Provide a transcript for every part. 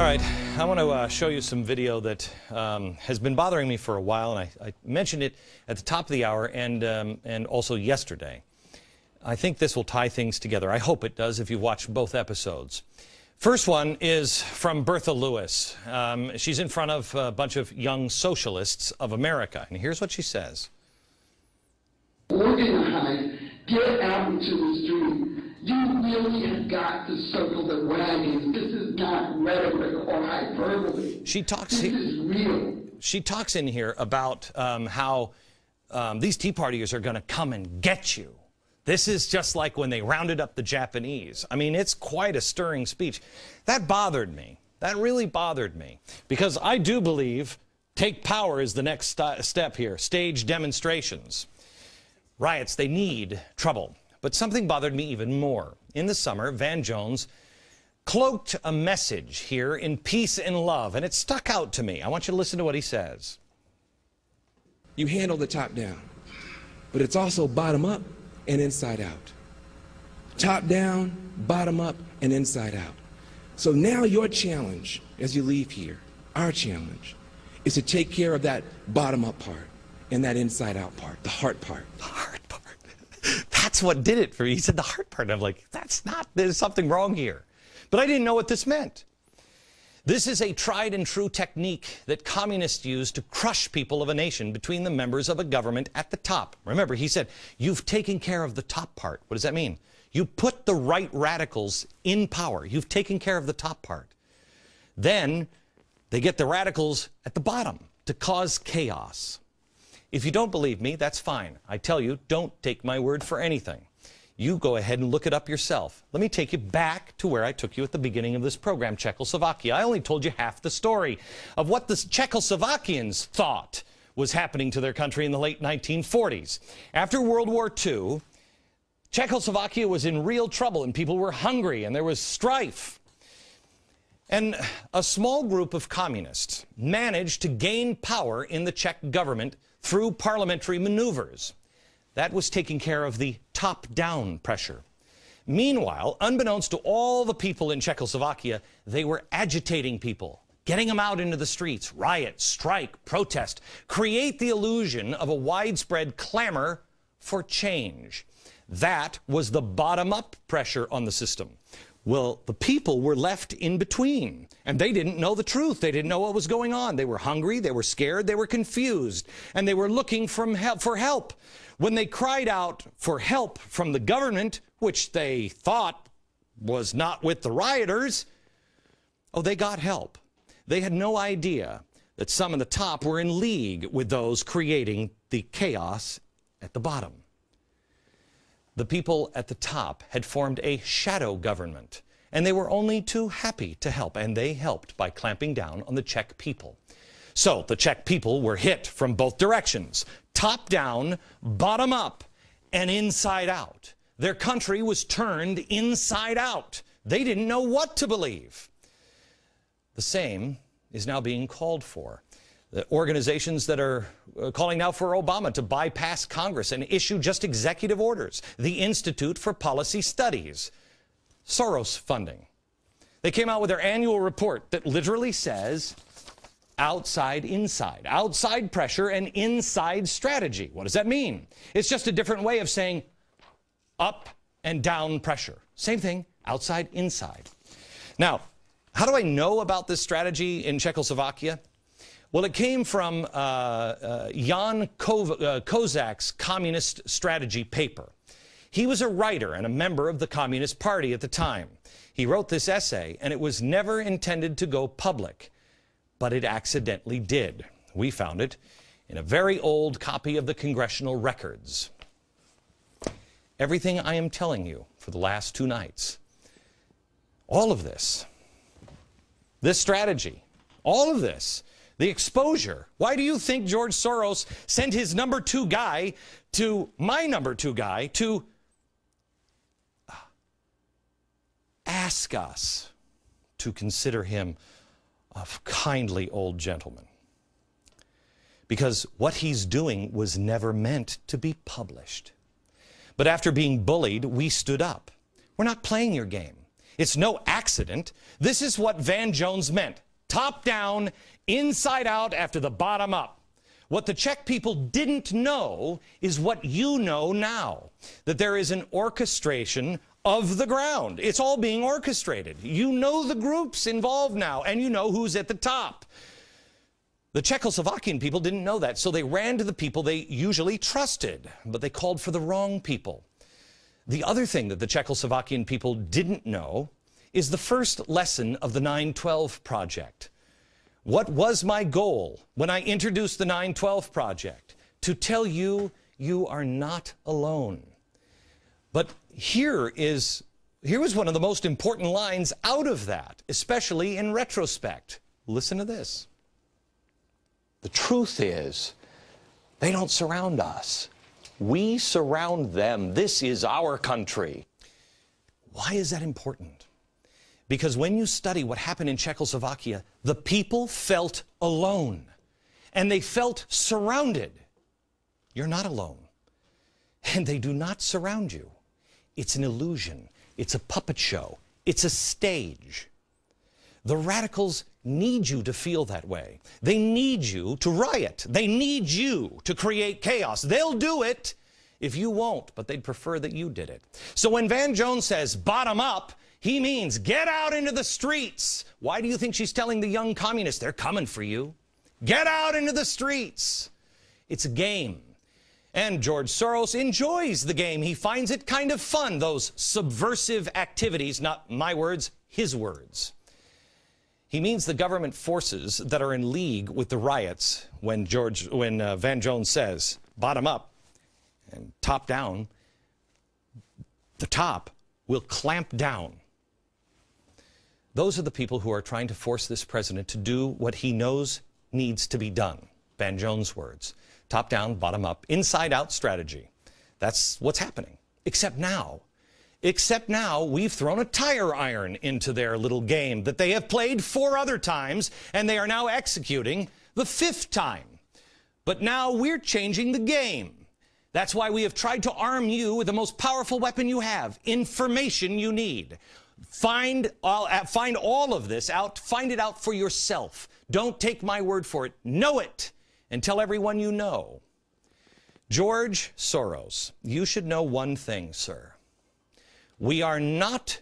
All right, I want to show you some video that has been bothering me for a while, and I mentioned it at the top of the hour and also yesterday. I think this will tie things together. I hope it does if you've watched both episodes. First one is from Bertha Lewis. She's in front of a bunch of young socialists of America, and here's what she says. Organize, get out into the street. You really have got to circle the wagons. This is not rhetoric or hyperbole. She talks this is real. She talks in here about how these Tea Partiers are going to come and get you. This is just like when they rounded up the Japanese. I mean, it's quite a stirring speech. That bothered me. That really bothered me. Because I do believe take power is the next step here. Stage demonstrations. Riots, they need trouble. But something bothered me even more. In the summer, Van Jones cloaked a message here in peace and love, and it stuck out to me. I want you to listen to what he says. You handle the top down, but it's also bottom up and inside out. Top down, bottom up, and inside out. So now your challenge as you leave here, our challenge, is to take care of that bottom up part and that inside out part, the heart part. The heart part. That's what did it for me. He said the heart part. I'm like, there's something wrong here. But I didn't know what this meant. This is a tried and true technique that communists use to crush people of a nation between the members of a government at the top. Remember, he said, you've taken care of the top part. What does that mean? You put the right radicals in power. You've taken care of the top part. Then they get the radicals at the bottom to cause chaos. If you don't believe me, that's fine. I tell you, don't take my word for anything. You go ahead and look it up yourself. Let me take you back to where I took you at the beginning of this program, Czechoslovakia. I only told you half the story of what the Czechoslovakians thought was happening to their country in the late 1940s. After World War II, Czechoslovakia was in real trouble and people were hungry and there was strife. And a small group of communists managed to gain power in the Czech government through parliamentary maneuvers. That was taking care of the top-down pressure. Meanwhile, unbeknownst to all the people in Czechoslovakia, they were agitating people, getting them out into the streets, riot, strike, protest, create the illusion of a widespread clamor for change. That was the bottom-up pressure on the system. Well, the people were left in between, and they didn't know the truth. They didn't know what was going on. They were hungry, they were scared, they were confused, and they were looking for help. When they cried out for help from the government, which they thought was not with the rioters, oh, they got help. They had no idea that some at the top were in league with those creating the chaos at the bottom. The people at the top had formed a shadow government, and they were only too happy to help, and they helped by clamping down on the Czech people. So the Czech people were hit from both directions, top down, bottom up, and inside out. Their country was turned inside out. They didn't know what to believe. The same is now being called for. The organizations that are calling now for Obama to bypass Congress and issue just executive orders. The Institute for Policy Studies. Soros funding. They came out with their annual report that literally says outside, inside. Outside pressure and inside strategy. What does that mean? It's just a different way of saying up and down pressure. Same thing, outside, inside. Now, how do I know about this strategy in Czechoslovakia? Well, it came from Jan Kozak's Communist Strategy paper. He was a writer and a member of the Communist Party at the time. He wrote this essay, and it was never intended to go public, but it accidentally did. We found it in a very old copy of the Congressional Records. Everything I am telling you for the last 2 nights, all of this strategy, all of this, the exposure. Why do you think George Soros sent his number 2 guy to my number 2 guy to ask us to consider him a kindly old gentleman? Because what he's doing was never meant to be published. But after being bullied, we stood up. We're not playing your game. It's no accident. This is what Van Jones meant. Top down, inside out, after the bottom up. What the Czech people didn't know is what you know now, that there is an orchestration of the ground. It's all being orchestrated. You know the groups involved now, and you know who's at the top. The Czechoslovakian people didn't know that, so they ran to the people they usually trusted, but they called for the wrong people. The other thing that the Czechoslovakian people didn't know is the first lesson of the 9/12 Project. What was my goal when I introduced the 9/12 Project? To tell you, you are not alone. But here was one of the most important lines out of that, especially in retrospect. Listen to this. The truth is, they don't surround us. We surround them. This is our country. Why is that important? Because when you study what happened in Czechoslovakia, the people felt alone, and they felt surrounded. You're not alone, and they do not surround you. It's an illusion. It's a puppet show. It's a stage. The radicals need you to feel that way. They need you to riot. They need you to create chaos. They'll do it if you won't, but they'd prefer that you did it. So when Van Jones says bottom up, he means get out into the streets. Why do you think she's telling the young communists they're coming for you? Get out into the streets. It's a game. And George Soros enjoys the game. He finds it kind of fun, those subversive activities, not my words, his words. He means the government forces that are in league with the riots when Van Jones says bottom up and top down, the top will clamp down. Those are the people who are trying to force this president to do what he knows needs to be done. Van Jones' words. Top down, bottom up, inside out strategy. That's what's happening. Except now we've thrown a tire iron into their little game that they have played 4 other times, and they are now executing the 5th time. But now we're changing the game. That's why we have tried to arm you with the most powerful weapon you have, information you need. Find all of this out. Find it out for yourself. Don't take my word for it. Know it, and tell everyone you know. George Soros, you should know one thing, sir. We are not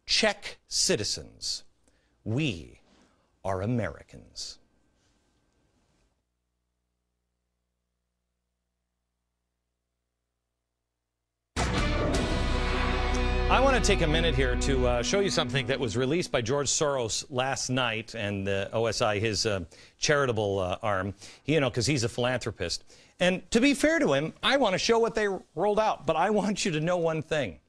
Czech citizens. We are Americans. I want to take a minute here to show you something that was released by George Soros last night, and the OSI, his charitable arm, because he's a philanthropist. And to be fair to him, I want to show what they rolled out, but I want you to know one thing.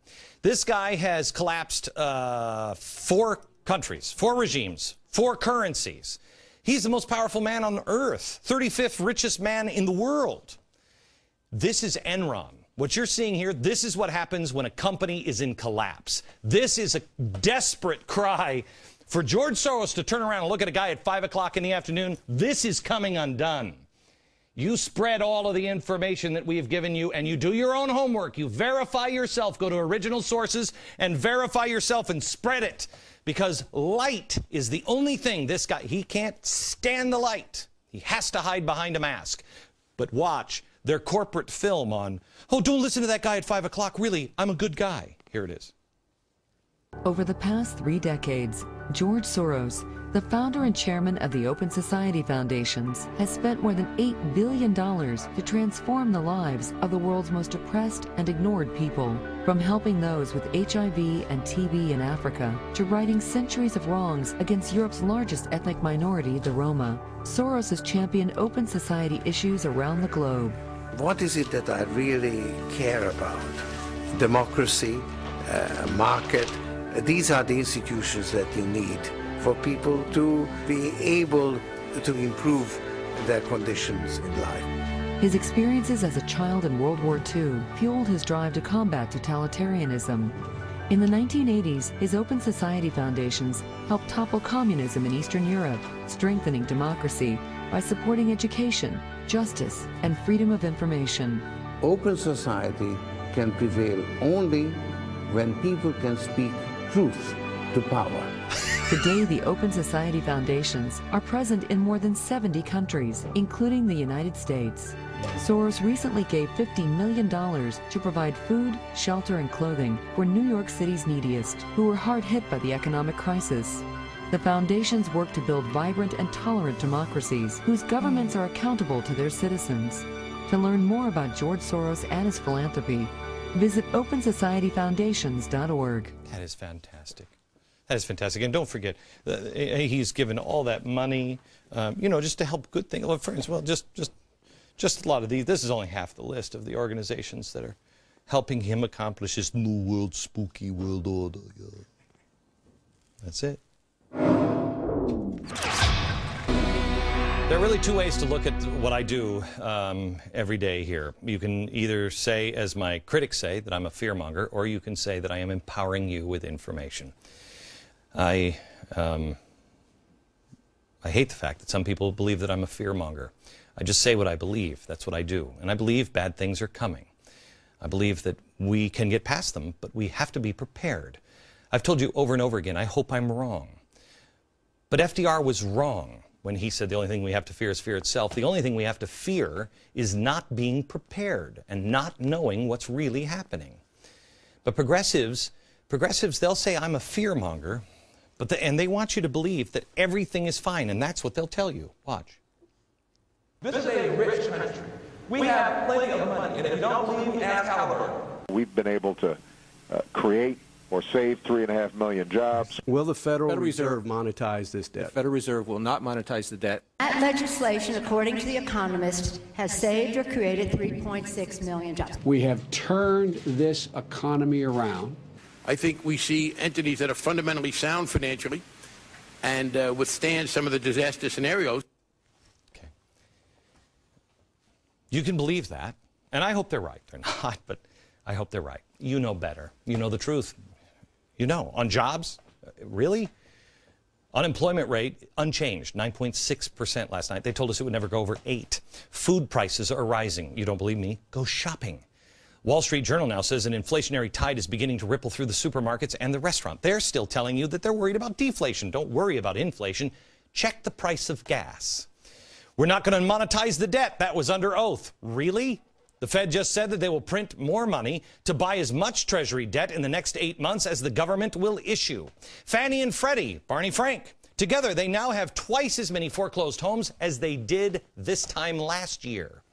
This guy has collapsed 4 countries, 4 regimes, 4 currencies. He's the most powerful man on earth, 35th richest man in the world. This is Enron. What you're seeing here, this is what happens when a company is in collapse. This is a desperate cry for George Soros to turn around and look at a guy at 5 o'clock in the afternoon. This is coming undone. You spread all of the information that we have given you, and you do your own homework. You verify yourself. Go to original sources and verify yourself and spread it. Because light is the only thing this guy, he can't stand the light. He has to hide behind a mask. But watch their corporate film on, oh, don't listen to that guy at 5 o'clock. Really, I'm a good guy. Here it is. Over the past 3 decades, George Soros, the founder and chairman of the Open Society Foundations, has spent more than $8 billion to transform the lives of the world's most oppressed and ignored people. From helping those with HIV and TB in Africa, to righting centuries of wrongs against Europe's largest ethnic minority, the Roma, Soros has championed open society issues around the globe. What is it that I really care about? Democracy, market. These are the institutions that you need for people to be able to improve their conditions in life. His experiences as a child in World War II fueled his drive to combat totalitarianism. In the 1980s, his Open Society Foundations helped topple communism in Eastern Europe, strengthening democracy by supporting education, justice, and freedom of information. Open society can prevail only when people can speak truth to power. Today, the Open Society Foundations are present in more than 70 countries, including the United States. Soros recently gave $50 million to provide food, shelter, and clothing for New York City's neediest, who were hard hit by the economic crisis. The foundations work to build vibrant and tolerant democracies whose governments are accountable to their citizens. To learn more about George Soros and his philanthropy, visit OpenSocietyFoundations.org. That is fantastic. That is fantastic. And don't forget, he's given all that money, just to help good things. Well, for instance, well, just a lot of these. This is only half the list of the organizations that are helping him accomplish his new world, spooky world order. That's it. There are really two ways to look at what I do every day here. You can either say, as my critics say, that I'm a fearmonger, or you can say that I am empowering you with information. I hate the fact that some people believe that I'm a fearmonger. I just say what I believe. That's what I do. And I believe bad things are coming. I believe that we can get past them, but we have to be prepared. I've told you over and over again, I hope I'm wrong. But FDR was wrong when he said the only thing we have to fear is fear itself. The only thing we have to fear is not being prepared and not knowing what's really happening. But progressives, they'll say I'm a fearmonger, and they want you to believe that everything is fine, and that's what they'll tell you. Watch. This is a rich country. We have plenty of money, and if you don't believe me, ask Halliburton. We've been able to create or save 3.5 million jobs. Will the Federal Reserve monetize this debt? The Federal Reserve will not monetize the debt. That legislation, according to The Economist, has saved or created 3.6 million jobs. We have turned this economy around. I think we see entities that are fundamentally sound financially and withstand some of the disaster scenarios. Okay. You can believe that, and I hope they're right. They're not, but I hope they're right. You know better. You know the truth. You know, on jobs, really? Unemployment rate, unchanged, 9.6% last night. They told us it would never go over 8. Food prices are rising. You don't believe me? Go shopping. Wall Street Journal now says an inflationary tide is beginning to ripple through the supermarkets and the restaurant. They're still telling you that they're worried about deflation. Don't worry about inflation. Check the price of gas. We're not going to monetize the debt. That was under oath. Really? The Fed just said that they will print more money to buy as much Treasury debt in the next 8 months as the government will issue. Fannie and Freddie, Barney Frank, together they now have twice as many foreclosed homes as they did this time last year.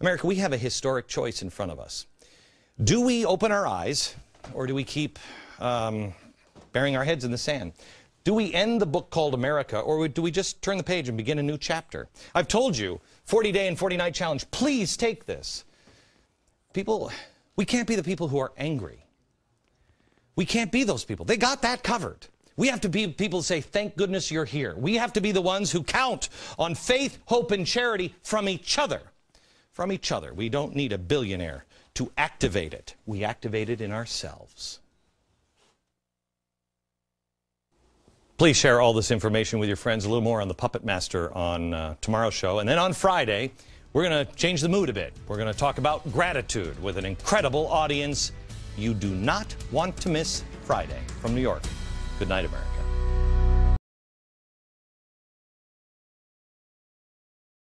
America, we have a historic choice in front of us. Do we open our eyes, or do we keep burying our heads in the sand? Do we end the book called America, or do we just turn the page and begin a new chapter? I've told you, 40-day and 40-night challenge. Please take this. People, we can't be the people who are angry. We can't be those people. They got that covered. We have to be people who say, thank goodness you're here. We have to be the ones who count on faith, hope, and charity from each other. From each other. We don't need a billionaire to activate it. We activate it in ourselves. Please share all this information with your friends. A little more on the Puppet Master on tomorrow's show. And then on Friday, we're going to change the mood a bit. We're going to talk about gratitude with an incredible audience. You do not want to miss Friday. From New York, good night, America.